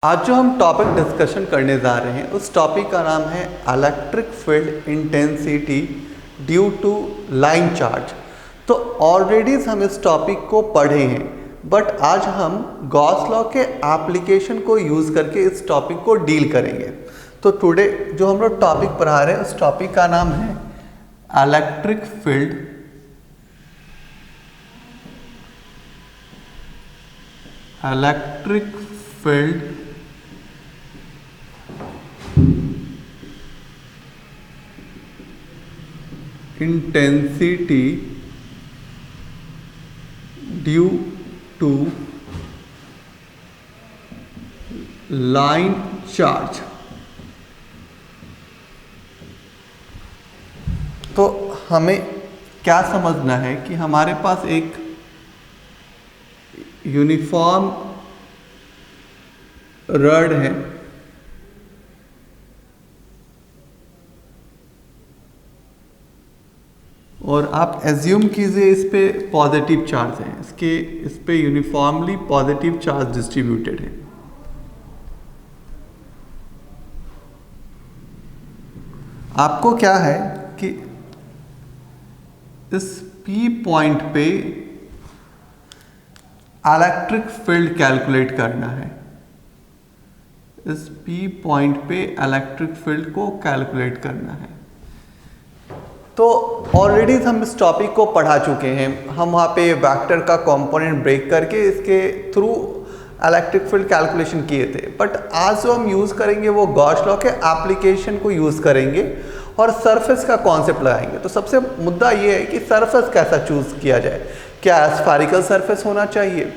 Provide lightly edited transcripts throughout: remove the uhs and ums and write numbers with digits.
आज जो हम टॉपिक डिस्कशन करने जा रहे हैं उस टॉपिक का नाम है electric field intensity due to line charge. तो ऑलरेडी हम इस टॉपिक को पढ़े हैं, बट आज हम गॉस लॉ के एप्लीकेशन को यूज़ करके इस टॉपिक को डील करेंगे। तो टुडे जो हम लोग टॉपिक पढ़ा रहे हैं उस टॉपिक का नाम है electric field intensity due to line charge. तो हमें क्या समझना है कि हमारे पास एक यूनिफॉर्म रड है और आप एज्यूम कीजिए इस पे पॉजिटिव चार्ज है, इस पे यूनिफॉर्मली पॉजिटिव चार्ज डिस्ट्रीब्यूटेड है। आपको क्या है कि इस P पॉइंट पे इलेक्ट्रिक फील्ड कैलकुलेट करना है। इस P पॉइंट पे इलेक्ट्रिक फील्ड को कैलकुलेट करना है। तो ऑलरेडी हम इस टॉपिक को पढ़ा चुके हैं। हम वहाँ पे वेक्टर का कंपोनेंट ब्रेक करके इसके थ्रू इलेक्ट्रिक फील्ड कैलकुलेशन किए थे। बट आज जो हम यूज़ करेंगे वो गॉस लॉ के एप्लीकेशन को यूज़ करेंगे और सरफेस का कॉन्सेप्ट लगाएंगे। तो सबसे मुद्दा ये है कि सरफेस कैसा चूज़ किया जाए। क्या स्फेरिकल सरफेस होना चाहिए?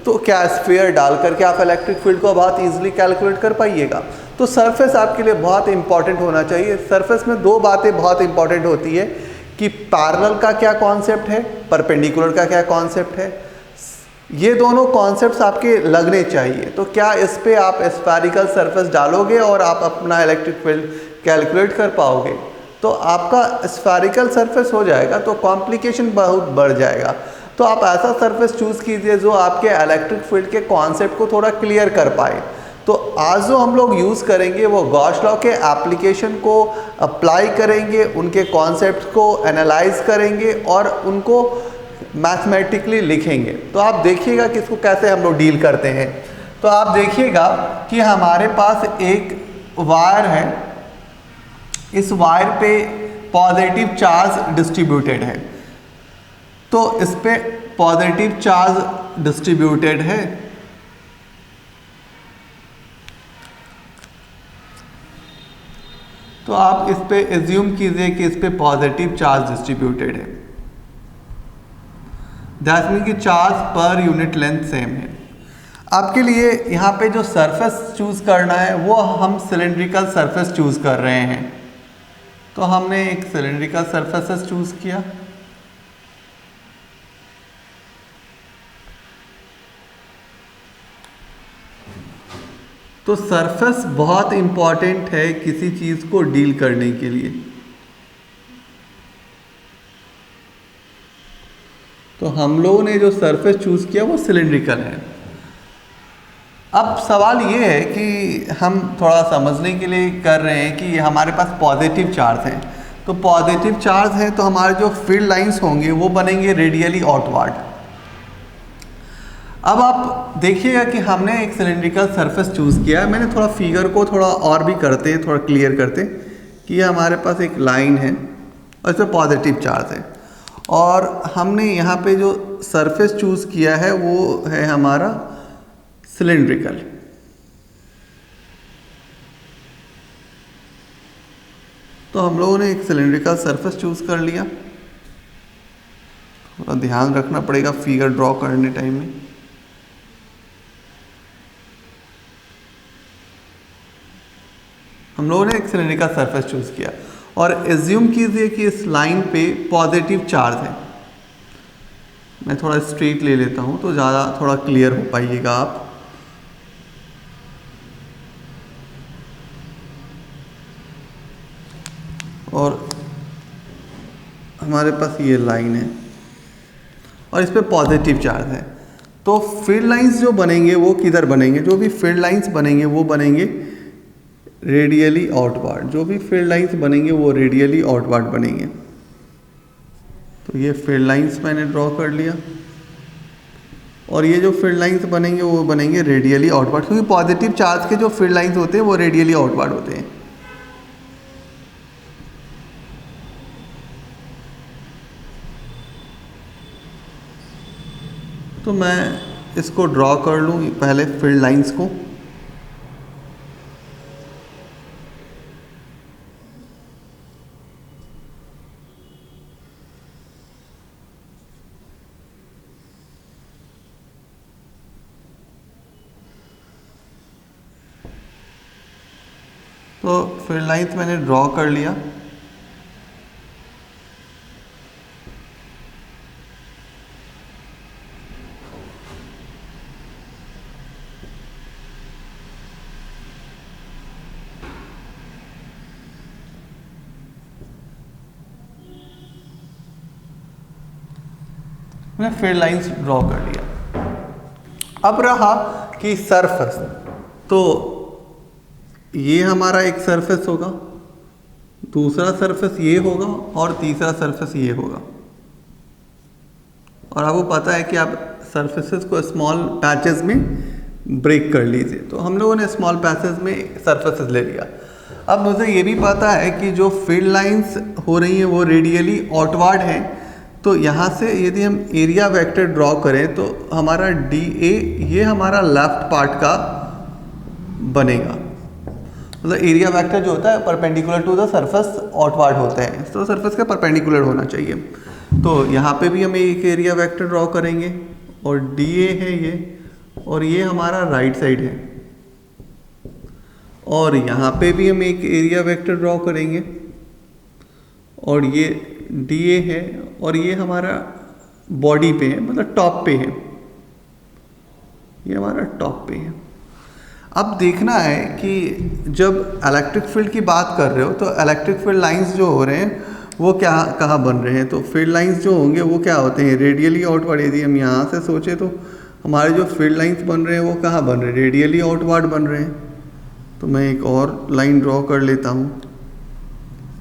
तो क्या स्फीयर डाल करके आप इलेक्ट्रिक फील्ड को बहुत ईजिली कैलकुलेट कर पाइएगा? तो सरफेस आपके लिए बहुत इंपॉर्टेंट होना चाहिए। सरफेस में दो बातें बहुत इंपॉर्टेंट होती है कि पैरेलल का क्या कॉन्सेप्ट है, परपेंडिकुलर का क्या कॉन्सेप्ट है। ये दोनों कॉन्सेप्ट्स आपके लगने चाहिए। तो क्या इस पे आप स्फेरिकल सरफेस डालोगे और आप अपना इलेक्ट्रिक फील्ड कैलकुलेट कर पाओगे? तो आपका स्फेरिकल सरफेस हो जाएगा तो कॉम्प्लिकेशन बहुत बढ़ जाएगा। तो आप ऐसा सरफेस चूज़ कीजिए जो आपके इलेक्ट्रिक फील्ड के कॉन्सेप्ट को थोड़ा क्लियर कर पाए। तो आज जो हम लोग यूज़ करेंगे वो गॉस लॉ के एप्लीकेशन को अप्लाई करेंगे, उनके कॉन्सेप्ट को एनालाइज करेंगे और उनको मैथमेटिकली लिखेंगे। तो आप देखिएगा कि इसको कैसे हम लोग डील करते हैं। तो आप देखिएगा कि हमारे पास एक वायर है, इस वायर पे पॉजिटिव चार्ज डिस्ट्रीब्यूटेड है। तो इस पे पॉजिटिव चार्ज डिस्ट्रीब्यूटेड है। तो आप इस पे एज्यूम कीजिए कि इस पे पॉजिटिव चार्ज डिस्ट्रीब्यूटेड है। दैट मीन कि चार्ज पर यूनिट लेंथ सेम है। आपके लिए यहाँ पे जो सरफेस चूज करना है वो हम सिलेंड्रिकल सरफेस चूज कर रहे हैं। तो हमने एक सिलेंड्रिकल सरफेस चूज किया। तो सरफेस बहुत इंपॉर्टेंट है किसी चीज को डील करने के लिए। तो हम लोगों ने जो सरफेस चूज किया वो सिलेंड्रिकल है। अब सवाल ये है कि हम थोड़ा समझने के लिए कर रहे हैं कि हमारे पास पॉजिटिव चार्ज है। तो पॉजिटिव चार्ज है तो हमारे जो फील्ड लाइंस होंगे वो बनेंगे रेडियली आउटवर्ड। अब आप देखिएगा कि हमने एक सिलेंड्रिकल सरफेस चूज़ किया है। मैंने थोड़ा फिगर को थोड़ा और भी करते, थोड़ा क्लियर करते कि ये हमारे पास एक लाइन है और इसमें पॉजिटिव चार्ज है और हमने यहाँ पे जो सरफेस चूज़ किया है वो है हमारा सिलेंड्रिकल। तो हम लोगों ने एक सिलेंड्रिकल सरफेस चूज़ कर लिया। थोड़ा ध्यान रखना पड़ेगा फिगर ड्रॉ करने टाइम में। हम लोगों ने एक सिलेंड्रिकल सरफेस चूज किया और एज्यूम कीजिए कि इस लाइन पे पॉजिटिव चार्ज है। मैं थोड़ा स्ट्रेट ले लेता हूं तो ज़्यादा थोड़ा क्लियर हो पाइएगा आप। और हमारे पास ये लाइन है और इस पे पॉजिटिव चार्ज है। तो फील्ड लाइंस जो बनेंगे वो किधर बनेंगे, जो भी फील्ड लाइंस बनेंगे वो बनेंगे रेडियली आउटवर्ड, जो भी फील्ड लाइंस बनेंगे वो रेडियली आउटवर्ड बनेंगे। तो ये फील्ड लाइंस मैंने ड्रॉ कर लिया, और ये जो फील्ड लाइंस बनेंगे वो बनेंगे रेडियली आउटवर्ड, क्योंकि पॉजिटिव चार्ज के जो फील्ड लाइंस होते हैं वो रेडियली आउटवर्ड होते हैं। तो मैं इसको ड्रॉ कर लूँ पहले फील्ड लाइंस को। तो फील्ड लाइंस मैंने ड्रॉ कर लिया। मैंने फील्ड लाइंस ड्रॉ कर लिया। अब रहा कि सरफेस, तो ये हमारा एक सरफेस होगा, दूसरा सरफेस ये होगा, और तीसरा सरफेस ये होगा। और आपको पता है कि आप सरफेसेस को स्मॉल पैचेस में ब्रेक कर लीजिए, तो हम लोगों ने स्मॉल पैचेस में सरफेसेस ले लिया। अब मुझे ये भी पता है कि जो फील्ड लाइंस हो रही हैं वो रेडियली आउटवर्ड हैं, तो यहाँ से यदि हम एरिया वेक्टर ड्रॉ करें तो हमारा डी ए ये हमारा लेफ्ट पार्ट का बनेगा। मतलब एरिया वेक्टर जो होता है perpendicular to the surface outward होता है, तो सरफेस का परपेंडिकुलर होना चाहिए। तो यहाँ पे भी हम एक एरिया वेक्टर ड्रॉ करेंगे, और डी ए है ये, और ये हमारा राइट साइड है। और यहाँ पे भी हम एक एरिया वेक्टर ड्रॉ करेंगे, और ये डी ए है, और ये हमारा बॉडी पे है, मतलब टॉप पे है, ये हमारा टॉप पे है। अब देखना है कि जब इलेक्ट्रिक फील्ड की बात कर रहे हो तो इलेक्ट्रिक फील्ड लाइंस जो हो रहे हैं वो क्या कहाँ बन रहे हैं। तो फील्ड लाइंस जो होंगे वो क्या होते हैं, रेडियली आउटवर्ड। यदि हम यहाँ से सोचे तो हमारे जो फील्ड लाइंस बन रहे हैं वो कहाँ बन रहे हैं, रेडियली आउटवर्ड बन रहे हैं। तो मैं एक और लाइन ड्रॉ कर लेता हूँ।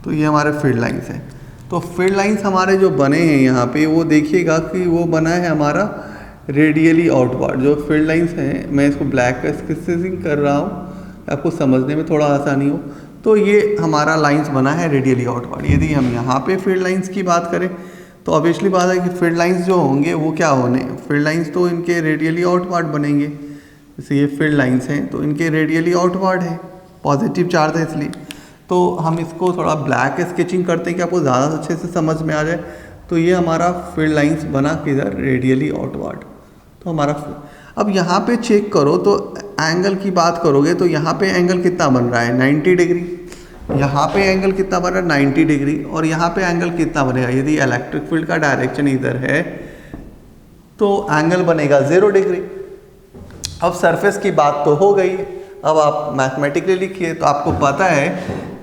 तो ये हमारे फील्ड लाइंस हैं। तो फील्ड लाइंस हमारे जो बने हैं यहाँ पे, वो देखिएगा कि वो बना है हमारा रेडियली आउटवर्ड। जो फील्ड लाइंस हैं, मैं इसको ब्लैक का स्केचिंग कर रहा हूँ आपको समझने में थोड़ा आसानी हो। तो ये हमारा लाइंस बना है रेडियली आउटवर्ड। यदि हम यहाँ पे फील्ड लाइंस की बात करें तो ऑब्वियसली बात है कि फील्ड लाइंस जो होंगे वो क्या होने, फील्ड लाइंस तो इनके रेडियली आउटवर्ड बनेंगे। जैसे ये फील्ड लाइंस हैं तो इनके रेडियली आउटवर्ड है, पॉजिटिव चार्ज है इसलिए। तो हम इसको थोड़ा ब्लैक स्केचिंग करते हैं कि आपको ज़्यादा अच्छे से समझ में आ जाए। तो ये हमारा फील्ड लाइंस बना किधर, रेडियली आउटवर्ड। तो हमारा अब यहाँ पे चेक करो तो एंगल की बात करोगे तो यहाँ पे एंगल कितना बन रहा है, 90 डिग्री। यहाँ पे एंगल कितना बन रहा है, 90 डिग्री। और यहाँ पे एंगल कितना बनेगा, यदि इलेक्ट्रिक फील्ड का डायरेक्शन इधर है तो एंगल बनेगा 0 डिग्री। अब सरफेस की बात तो हो गई। अब आप मैथमेटिकली लिखिए तो आपको पता है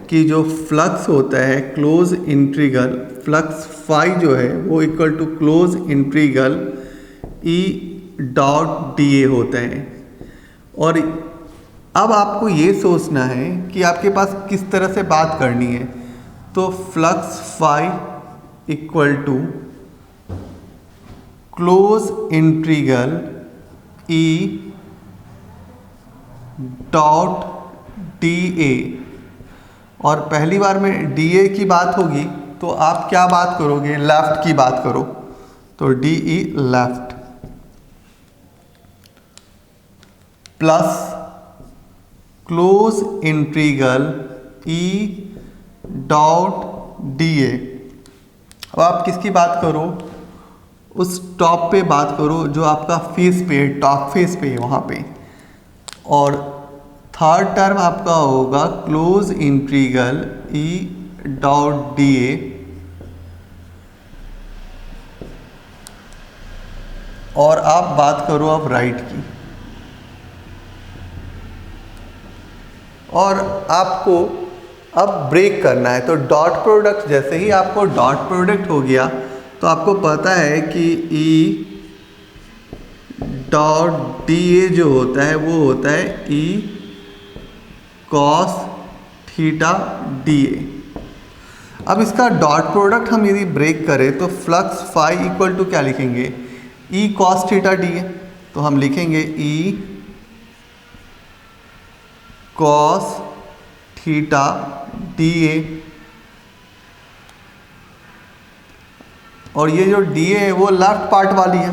कि जो फ्लक्स होता है क्लोज इंटीग्रल फ्लक्स फाई जो है वो equal to close integral E dot D A होता है। और अब आपको ये सोचना है कि आपके पास किस तरह से बात करनी है। तो flux phi equal to close integral E dot D A. और पहली बार में डी ए की बात होगी तो आप क्या बात करोगे, लेफ्ट की बात करो। तो D E left plus close integral E dot D ए। अब आप किसकी बात करो, उस टॉप पे बात करो जो आपका फेस पे, टॉप फेस पे है वहाँ पे। और थर्ड टर्म आपका होगा close integral E dot D A. और आप बात करो अब राइट की। और आपको अब ब्रेक करना है। तो डॉट प्रोडक्ट, जैसे ही आपको डॉट प्रोडक्ट हो गया तो आपको पता है कि ई डॉट डी ए जो होता है वो होता है E cos theta D A. अब इसका डॉट प्रोडक्ट हम यदि ब्रेक करें तो फ्लक्स फाई इक्वल टू क्या लिखेंगे, E cos theta D A. तो हम लिखेंगे E cos theta D A, और ये जो डी ए है वो लेफ्ट पार्ट वाली है,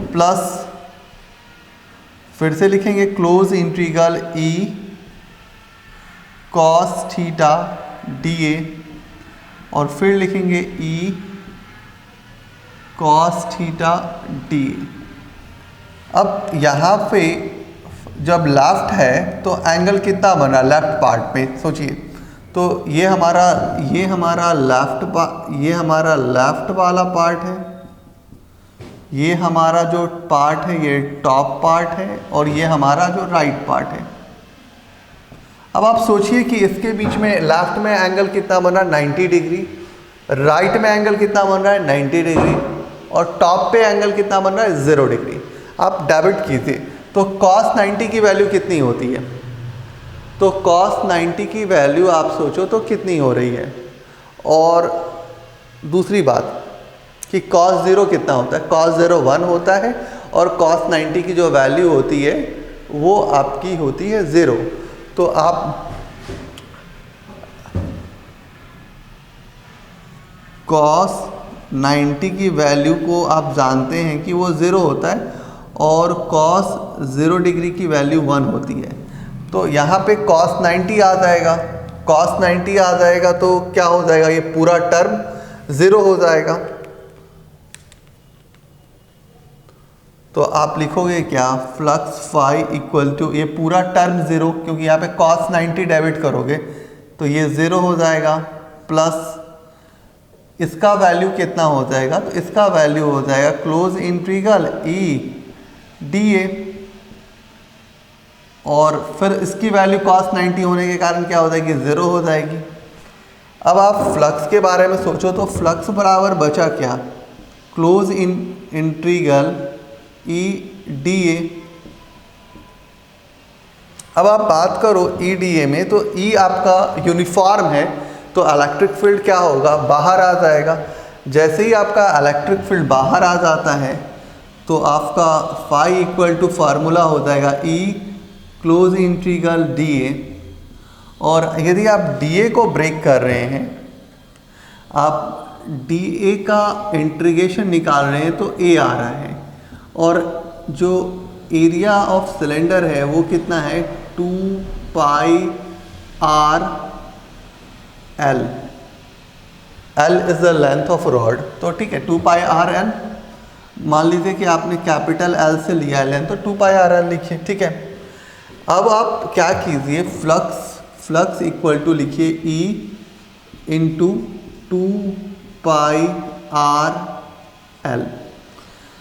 प्लस फिर से लिखेंगे close integral E cos theta D A, और फिर लिखेंगे E cos theta D A. अब यहाँ पे जब लेफ्ट है तो एंगल कितना बना लेफ्ट पार्ट में, सोचिए। तो ये हमारा लेफ्ट वाला पार्ट है, ये हमारा जो पार्ट है ये टॉप पार्ट है, और ये हमारा जो राइट पार्ट है। अब आप सोचिए कि इसके बीच में लेफ्ट में एंगल कितना बना 90 डिग्री, राइट में एंगल कितना बन रहा है 90 डिग्री, और टॉप पे एंगल कितना बन रहा है 0 डिग्री। आप डेबिट कीजिए तो cos 90 की वैल्यू कितनी होती है, तो cos 90 की वैल्यू आप सोचो तो कितनी हो रही है। और दूसरी बात कि cos 0 कितना होता है, cos 0 1 होता है, और cos 90 की जो वैल्यू होती है वो आपकी होती है 0। तो आप cos 90 की वैल्यू को आप जानते हैं कि वो 0 होता है, और cos 0 डिग्री की वैल्यू 1 होती है। तो यहाँ पे cos 90 आ जाएगा, cos 90 आ जाएगा तो क्या हो जाएगा, ये पूरा टर्म 0 हो जाएगा। तो आप लिखोगे क्या, फ्लक्स फाई इक्वल टू ये पूरा टर्म 0, क्योंकि यहाँ पे cos 90 डेबिट करोगे तो ये 0 हो जाएगा, प्लस इसका वैल्यू कितना हो जाएगा, तो इसका वैल्यू हो जाएगा close integral E D A, और फिर इसकी वैल्यू cos 90 होने के कारण क्या हो जाएगी 0 हो जाएगी। अब आप फ्लक्स के बारे में सोचो तो फ्लक्स बराबर बचा क्या, close integral E D A. अब आप बात करो ई डी ए में, तो ई आपका यूनिफॉर्म है तो इलेक्ट्रिक फील्ड क्या होगा, बाहर आ जाएगा। जैसे ही आपका इलेक्ट्रिक फील्ड बाहर आ जाता है तो आपका फाई इक्वल टू फार्मूला हो जाएगा ई क्लोज इंटीग्रल डी ए। और यदि आप डी ए को ब्रेक कर रहे हैं, आप डी ए का इंटीग्रेशन निकाल रहे हैं तो ए आ रहा है, और जो एरिया ऑफ सिलेंडर है वो कितना है 2 pi R L, L is the length of rod. तो ठीक है 2 पाई आर एल, मान लीजिए कि आपने कैपिटल एल से लिया है लेंथ, तो 2 पाई आर एल लिखिए, ठीक है। अब आप क्या कीजिए, फ्लक्स इक्वल टू लिखिए ई इंटू 2 पाई आर एल।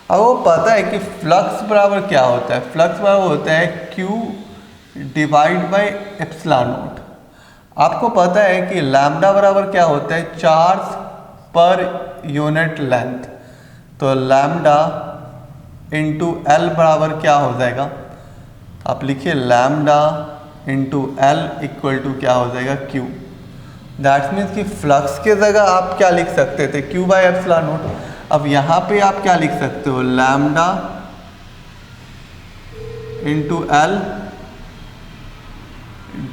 अब वो पता है कि फ्लक्स बराबर क्या होता है, फ्लक्स बराबर होता है Q divide by epsilon not. आपको पता है कि लैम्डा बराबर क्या होता है, चार्ज पर यूनिट लेंथ। तो लैम्डा इंटू एल बराबर क्या हो जाएगा, आप लिखिए lambda into L equal to क्या हो जाएगा क्यू। दैट्स मीन्स कि फ्लक्स के जगह आप क्या लिख सकते थे, क्यू बाई एप्सिलॉन नॉट। अब यहाँ पे आप क्या लिख सकते हो, लैम्डा इंटू एल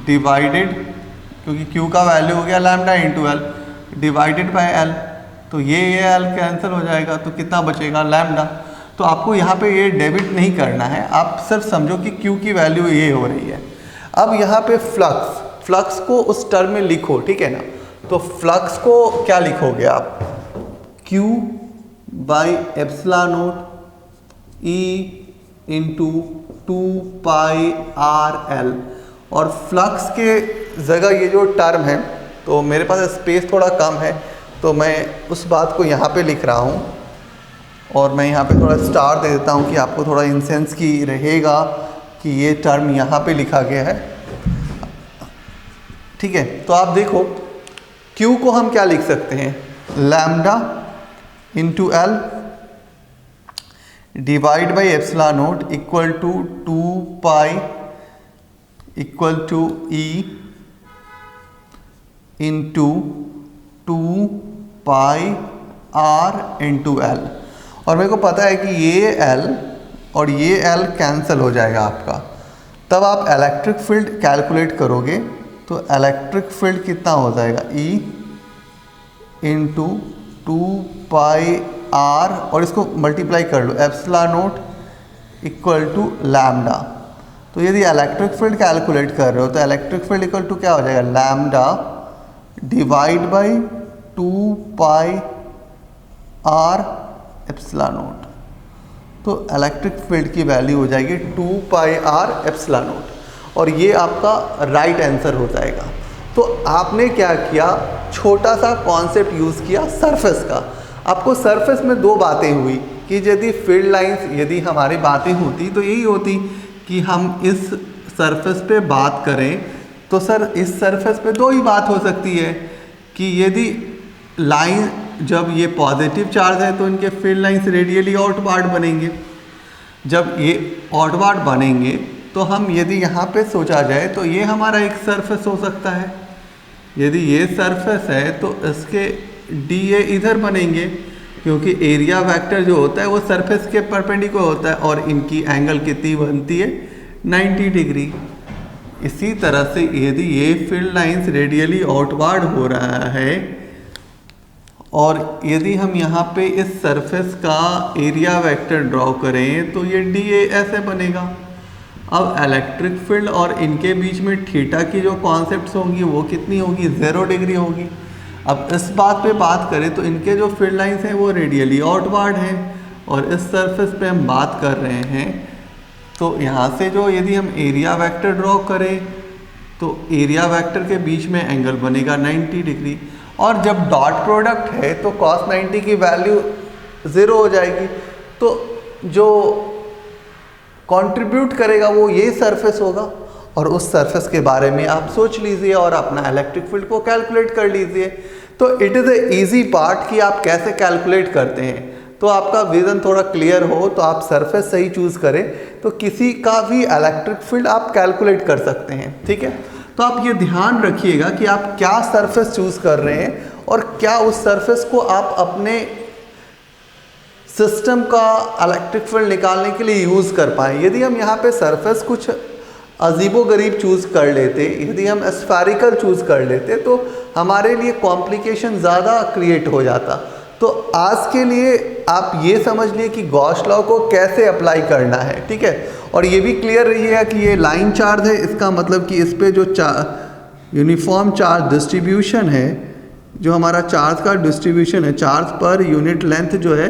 डिवाइडेड, क्योंकि क्यू का वैल्यू हो गया lambda into L, divided by L. तो ये एल कैंसिल हो जाएगा, तो कितना बचेगा लैम्डा। तो आपको यहाँ पे ये डेबिट नहीं करना है, आप सिर्फ समझो कि क्यू की वैल्यू ये हो रही है। अब यहाँ पे फ्लक्स को उस टर्म में लिखो, ठीक है ना। तो फ्लक्स को क्या लिखोगे आप, Q by epsilon not E into 2 pi R L. और फ्लक्स के जगह ये जो टर्म है, तो मेरे पास स्पेस थोड़ा कम है तो मैं उस बात को यहाँ पे लिख रहा हूँ, और मैं यहाँ पे थोड़ा स्टार दे देता हूँ कि आपको थोड़ा इंसेंस की रहेगा कि ये टर्म यहाँ पे लिखा गया है, ठीक है। तो आप देखो Q को हम क्या लिख सकते हैं, lambda into L divide by epsilon naught equal to 2 pi equal to E into 2 pi R into L. और मेरे को पता है कि ये एल और ये एल कैंसिल हो जाएगा आपका, तब आप इलेक्ट्रिक फील्ड कैलकुलेट करोगे तो इलेक्ट्रिक फील्ड कितना हो जाएगा, ई इंटू 2 पाई आर और इसको मल्टीप्लाई कर लो epsilon naught equal to lambda. तो यदि इलेक्ट्रिक फील्ड कैलकुलेट कर रहे हो तो इलेक्ट्रिक फील्ड इक्वल टू क्या हो जाएगा, lambda divide by 2 pi R epsilon naught. तो इलेक्ट्रिक फील्ड की वैल्यू हो जाएगी 2 पाई आर एप्सिलॉन नोट और ये आपका राइट आंसर हो जाएगा। तो आपने क्या किया, छोटा सा कॉन्सेप्ट यूज़ किया सरफेस का। आपको सरफेस में दो बातें हुई कि यदि फील्ड लाइंस, यदि हमारी बातें होती तो यही होती कि हम इस सरफेस पे बात करें तो सर इस सरफेस पे दो ही बात हो सकती है कि यदि लाइन जब ये पॉजिटिव चार्ज है तो इनके फील्ड लाइंस रेडियली आउटवार्ड बनेंगे। जब ये आउटवार्ड बनेंगे तो हम यदि यहाँ पे सोचा जाए तो ये हमारा एक सरफेस हो सकता है। यदि ये सरफेस है तो इसके डी ए इधर बनेंगे क्योंकि एरिया वेक्टर जो होता है वो सरफेस के परपेंडिकुलर होता है और इनकी एंगल कितनी बनती है, 90 डिग्री। इसी तरह से यदि ये फील्ड लाइंस रेडियली आउटवार्ड हो रहा है और यदि हम यहाँ पे इस सरफेस का एरिया वेक्टर ड्रॉ करें तो ये डी ए ऐसे बनेगा। अब इलेक्ट्रिक फील्ड और इनके बीच में थीटा की जो कॉन्सेप्ट्स होंगी वो कितनी होगी, 0 डिग्री होगी। अब इस बात पे बात करें तो इनके जो फील्ड लाइंस हैं वो रेडियली आउटवार्ड हैं और इस सरफेस पे हम बात कर रहे हैं। तो यहाँ से जो यदि हम एरिया वेक्टर ड्रॉ करें तो एरिया वेक्टर के बीच में एंगल बनेगा 90 डिग्री और जब डॉट प्रोडक्ट है तो cos 90 की वैल्यू 0 हो जाएगी। तो जो कंट्रीब्यूट करेगा वो ये सरफेस होगा और उस सरफेस के बारे में आप सोच लीजिए और अपना इलेक्ट्रिक फील्ड को कैलकुलेट कर लीजिए। तो it is a easy part कि आप कैसे कैलकुलेट करते हैं। तो आपका विजन थोड़ा क्लियर हो तो आप सरफेस सही चूज़ करें तो किसी का भी इलेक्ट्रिक फील्ड आप कैलकुलेट कर सकते हैं, ठीक है। तो आप ये ध्यान रखिएगा कि आप क्या सरफेस चूज़ कर रहे हैं और क्या उस सरफेस को आप अपने सिस्टम का इलेक्ट्रिक फील्ड निकालने के लिए यूज़ कर पाएँ। यदि हम यहाँ पे सरफेस कुछ अजीबो गरीब चूज़ कर लेते, यदि हम स्फेरिकल चूज़ कर लेते तो हमारे लिए कॉम्प्लिकेशन ज़्यादा क्रिएट हो जाता। तो आज के लिए आप ये समझ लिए कि गॉस लॉ को कैसे अप्लाई करना है, ठीक है। और ये भी क्लियर रहिएगा कि ये लाइन चार्ज है, इसका मतलब कि इस पे जो यूनिफॉर्म चार्ज डिस्ट्रीब्यूशन है, जो हमारा चार्ज का डिस्ट्रीब्यूशन है, चार्ज पर यूनिट लेंथ जो है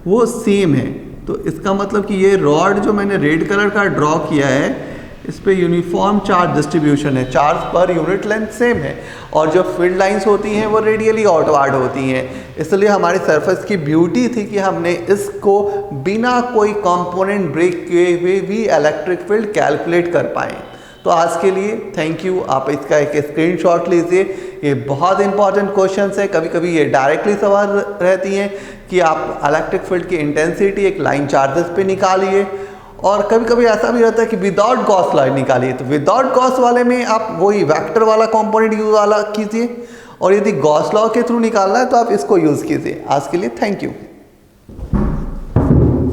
वो सेम है। तो इसका मतलब कि ये रॉड जो मैंने रेड कलर का ड्रॉ किया है इस पे यूनिफॉर्म चार्ज डिस्ट्रीब्यूशन है, चार्ज पर यूनिट लेंथ सेम है और जो फील्ड लाइंस होती हैं वो रेडियली आउटवार्ड होती हैं। इसलिए हमारी सरफेस की ब्यूटी थी कि हमने इसको बिना कोई कंपोनेंट ब्रेक किए हुए भी इलेक्ट्रिक फील्ड कैलकुलेट कर पाए। तो आज के लिए थैंक यू। आप इसका एक स्क्रीनशॉट लीजिए, ये बहुत इंपॉर्टेंट क्वेश्चंस है। कभी कभी ये डायरेक्टली सवाल रहती हैं कि आप इलेक्ट्रिक फील्ड की इंटेंसिटी एक लाइन चार्जेस पे निकालिए और कभी कभी ऐसा भी रहता है कि विदाउट गॉस लॉ निकालिए। तो विदाउट गॉस वाले में आप वही वेक्टर वाला कंपोनेंट यूज वाला कीजिए और यदि गॉस लॉ के थ्रू निकालना है तो आप इसको यूज़ कीजिए। आज के लिए थैंक यू।